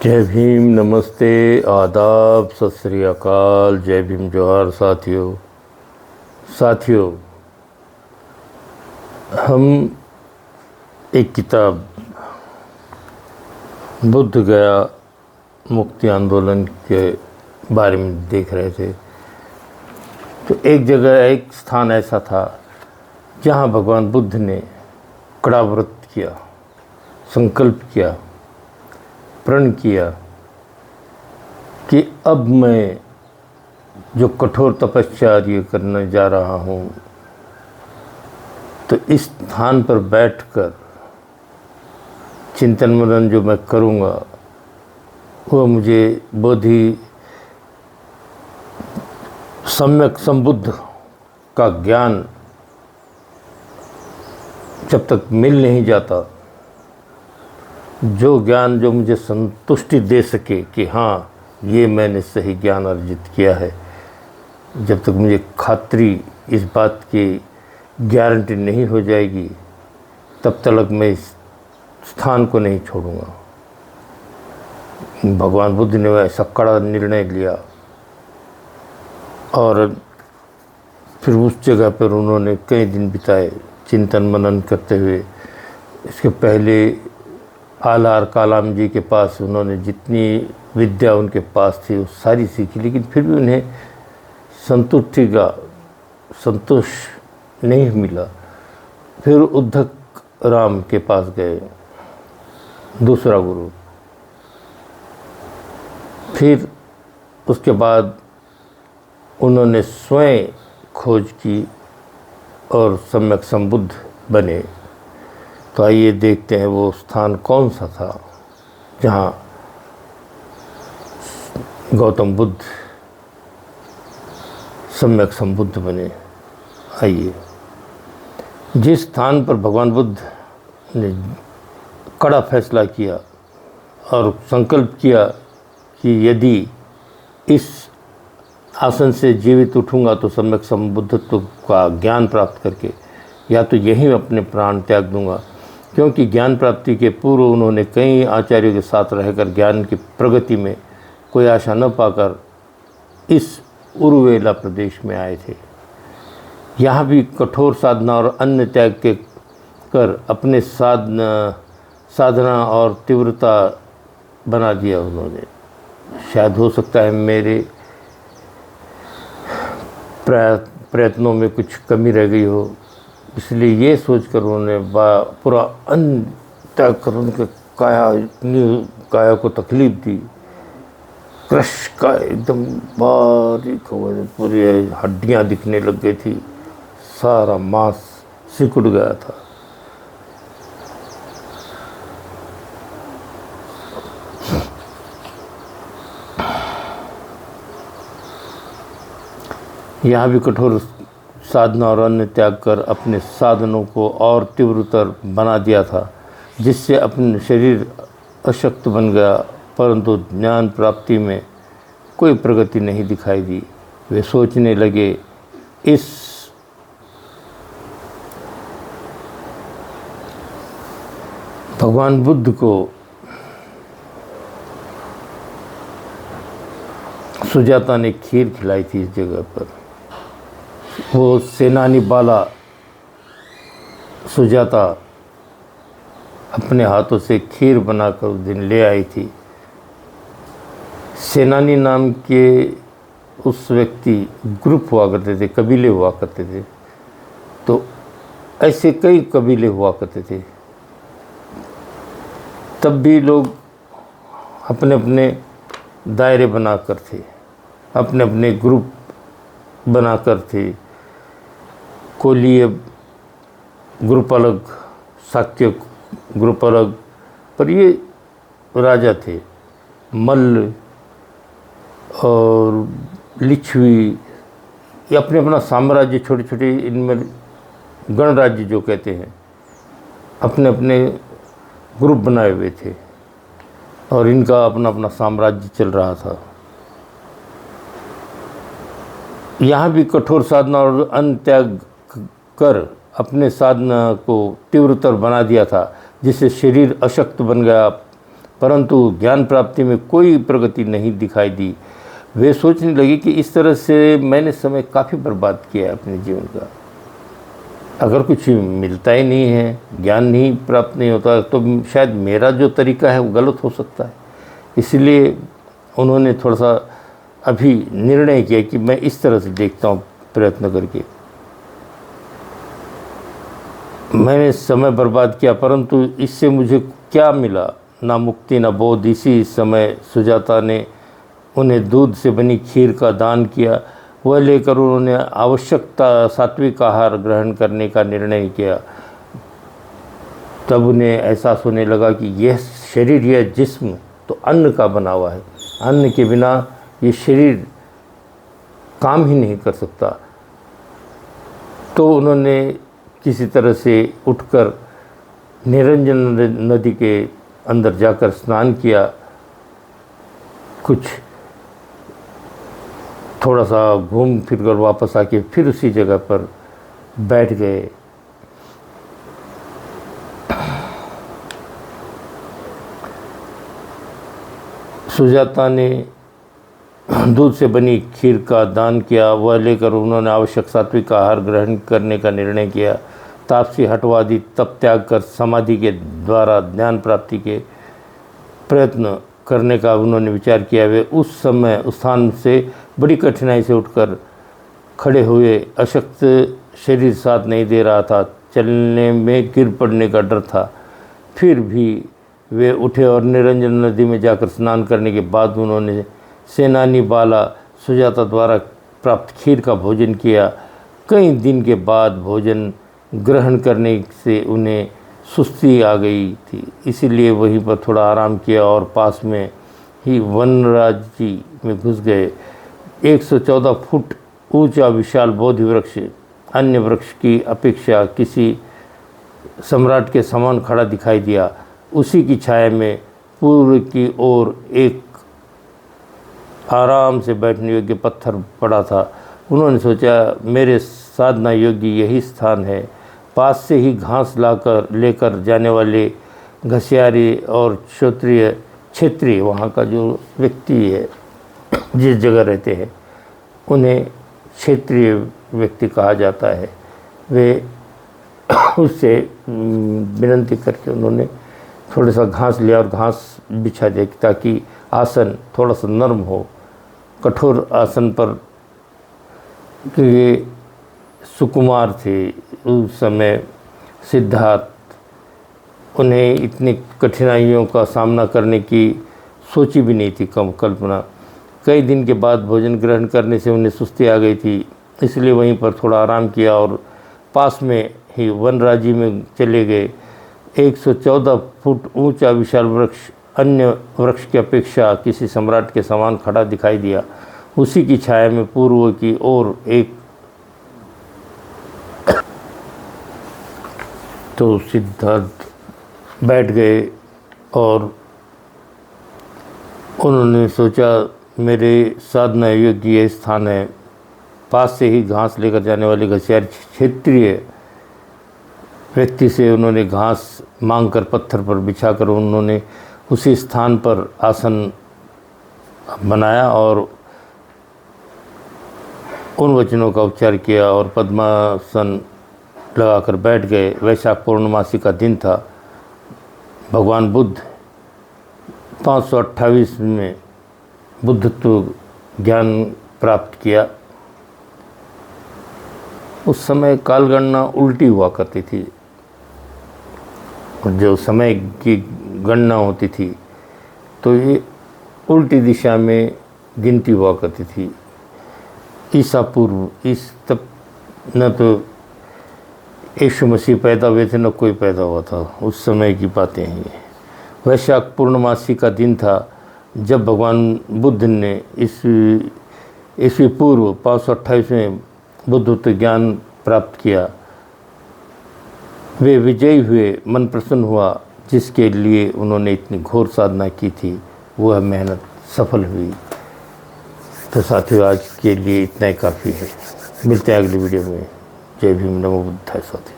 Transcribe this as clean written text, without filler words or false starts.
जय भीम, नमस्ते, आदाब, सत श्री अकाल, जय भीम, जोहार। साथियों, हम एक किताब बुद्ध गया मुक्ति आंदोलन के बारे में देख रहे थे। तो एक जगह, एक स्थान ऐसा था जहाँ भगवान बुद्ध ने कड़ा व्रत किया, संकल्प किया, प्रण किया कि अब मैं जो कठोर तपस्या करने जा रहा हूँ, तो इस स्थान पर बैठकर चिंतन मनन जो मैं करूँगा वह मुझे बोधि सम्यक संबुद्ध का ज्ञान जब तक मिल नहीं जाता, जो ज्ञान जो मुझे संतुष्टि दे सके कि हाँ, ये मैंने सही ज्ञान अर्जित किया है, जब तक मुझे खात्री इस बात की गारंटी नहीं हो जाएगी, तब तक मैं इस स्थान को नहीं छोड़ूंगा। भगवान बुद्ध ने ऐसा कड़ा निर्णय लिया और फिर उस जगह पर उन्होंने कई दिन बिताए चिंतन मनन करते हुए। इसके पहले आलार कालाम जी के पास उन्होंने जितनी विद्या उनके पास थी वो सारी सीखी, लेकिन फिर भी उन्हें संतोष नहीं मिला। फिर उद्धक राम के पास गए, दूसरा गुरु। फिर उसके बाद उन्होंने स्वयं खोज की और सम्यक संबुद्ध बने। तो आइए देखते हैं वो स्थान कौन सा था जहाँ गौतम बुद्ध सम्यक संबुद्ध बने। आइए, जिस स्थान पर भगवान बुद्ध ने कड़ा फैसला किया और संकल्प किया कि यदि इस आसन से जीवित उठूंगा तो सम्यक संबुद्धत्व का ज्ञान प्राप्त करके या तो यहीं अपने प्राण त्याग दूंगा, क्योंकि ज्ञान प्राप्ति के पूर्व उन्होंने कई आचार्यों के साथ रहकर ज्ञान की प्रगति में कोई आशा न पाकर इस उरुवेला प्रदेश में आए थे। यहाँ भी कठोर साधना और अन्य त्याग के कर अपने साधना और तीव्रता बना दिया उन्होंने। शायद हो सकता है मेरे प्रयत्नों में कुछ कमी रह गई हो, इसलिए ये सोचकर उन्होंने पूरा अन्न त्याग कर उनके काया को तकलीफ दी। क्रश का एकदम बारीक हो गए, पूरी हड्डियाँ दिखने लग गई थी, सारा मांस सिकुड़ गया था। यहाँ भी कठोर साधना और अन्य त्याग कर अपने साधनों को और तीव्रतर बना दिया था, जिससे अपने शरीर अशक्त बन गया, परंतु ज्ञान प्राप्ति में कोई प्रगति नहीं दिखाई दी। वे सोचने लगे, इस भगवान बुद्ध को सुजाता ने खीर खिलाई थी इस जगह पर। वो सेनानी बाला सुजाता अपने हाथों से खीर बनाकर उस दिन ले आई थी। सेनानी नाम के उस व्यक्ति ग्रुप हुआ करते थे, कबीले हुआ करते थे। तो ऐसे कई कबीले हुआ करते थे। तब भी लोग अपने अपने दायरे बनाकर थे, अपने अपने ग्रुप बनाकर थे। कोलीय ग्रुप अलग, शाक्य ग्रुप अलग, पर ये राजा थे। मल्ल और लिच्छवी, ये अपने अपना साम्राज्य, छोटे छोटे इनमें गणराज्य जो कहते हैं, अपने अपने ग्रुप बनाए हुए थे और इनका अपना अपना साम्राज्य चल रहा था। यहाँ भी कठोर साधना और अन्न त्याग कर अपने साधना को तीव्रतर बना दिया था, जिससे शरीर अशक्त बन गया, परंतु ज्ञान प्राप्ति में कोई प्रगति नहीं दिखाई दी। वे सोचने लगे कि इस तरह से मैंने समय काफ़ी बर्बाद किया है अपने जीवन का। अगर कुछ मिलता ही नहीं है, ज्ञान नहीं प्राप्त नहीं होता, तो शायद मेरा जो तरीका है वो गलत हो सकता है। इसलिए उन्होंने थोड़ा सा अभी निर्णय किया कि मैं इस तरह से देखता हूँ प्रयत्न करके। मैंने समय बर्बाद किया, परंतु इससे मुझे क्या मिला? ना मुक्ति ना बोध। इसी समय सुजाता ने उन्हें दूध से बनी खीर का दान किया। वह लेकर उन्होंने आवश्यकता सात्विक आहार ग्रहण करने का निर्णय किया। तब उन्हें एहसास होने लगा कि यह शरीर, यह जिस्म तो अन्न का बना हुआ है। अन्न के बिना ये शरीर काम ही नहीं कर सकता। तो उन्होंने किसी तरह से उठकर निरंजन नदी के अंदर जाकर स्नान किया। कुछ थोड़ा सा घूम फिर कर वापस आके फिर उसी जगह पर बैठ गए। सुजाता ने दूध से बनी खीर का दान किया। वह लेकर उन्होंने आवश्यक सात्विक आहार ग्रहण करने का निर्णय किया। तापसी हटवा दी, तप त्याग कर समाधि के द्वारा ज्ञान प्राप्ति के प्रयत्न करने का उन्होंने विचार किया। वे उस समय उस स्थान से बड़ी कठिनाई से उठकर खड़े हुए। अशक्त शरीर साथ नहीं दे रहा था, चलने में गिर पड़ने का डर था। फिर भी वे उठे और निरंजन नदी में जाकर स्नान करने के बाद उन्होंने सेनानी बाला सुजाता द्वारा प्राप्त खीर का भोजन किया। कई दिन के बाद भोजन ग्रहण करने से उन्हें सुस्ती आ गई थी, इसीलिए वहीं पर थोड़ा आराम किया और पास में ही वनराजी में घुस गए। 114 फुट ऊंचा विशाल बोधि वृक्ष अन्य वृक्ष की अपेक्षा किसी सम्राट के समान खड़ा दिखाई दिया। उसी की छाया में पूर्व की ओर एक आराम से बैठने योग्य पत्थर पड़ा था। उन्होंने सोचा, मेरे साधना योग्य यही स्थान है। पास से ही घास लाकर लेकर जाने वाले घसियारी और क्षेत्रीय वहाँ का जो व्यक्ति है, जिस जगह रहते हैं, उन्हें क्षेत्रीय व्यक्ति कहा जाता है। वे उससे विनती करके उन्होंने थोड़ा सा घास लिया और घास बिछा दिया ताकि आसन थोड़ा सा नरम हो। कठोर आसन पर ये सुकुमार थे उस समय सिद्धार्थ, उन्हें इतनी कठिनाइयों का सामना करने की सोची भी नहीं थी कल्पना। कई दिन के बाद भोजन ग्रहण करने से उन्हें सुस्ती आ गई थी, इसलिए वहीं पर थोड़ा आराम किया और पास में ही वनराजी में चले गए। 114 फुट ऊंचा विशाल वृक्ष अन्य वृक्ष की अपेक्षा किसी सम्राट के समान खड़ा दिखाई दिया। उसी की छाया में पूर्व की ओर एक तो सिद्धार्थ बैठ गए और उन्होंने सोचा, मेरे साधना योग्य ये स्थान है। पास से ही घास लेकर जाने वाले घसियार क्षेत्रीय व्यक्ति से उन्होंने घास मांगकर पत्थर पर बिछाकर उन्होंने उसी स्थान पर आसन बनाया और उन वचनों का उच्चार किया और पद्मासन लगाकर बैठ गए। वैशाख पूर्णमासी का दिन था। भगवान बुद्ध 528 में बुद्धत्व ज्ञान प्राप्त किया। उस समय कालगणना उल्टी हुआ करती थी, जो समय की गणना होती थी तो ये उल्टी दिशा में गिनती हुआ करती थी। ईसा पूर्व तब न तो यीशु मसीह पैदा हुए थे न कोई पैदा हुआ था, उस समय की बातें हैं ये। वैशाख पूर्णमासी का दिन था जब भगवान बुद्ध ने ईस्वी पूर्व 528 में बुद्धत्व ज्ञान प्राप्त किया। वे विजयी हुए, मन प्रसन्न हुआ। जिसके लिए उन्होंने इतनी घोर साधना की थी वह मेहनत सफल हुई। तो साथियों, आज के लिए इतना ही काफ़ी है। मिलते हैं अगली वीडियो में। जय भीम, नमो बुद्धाय साथियों।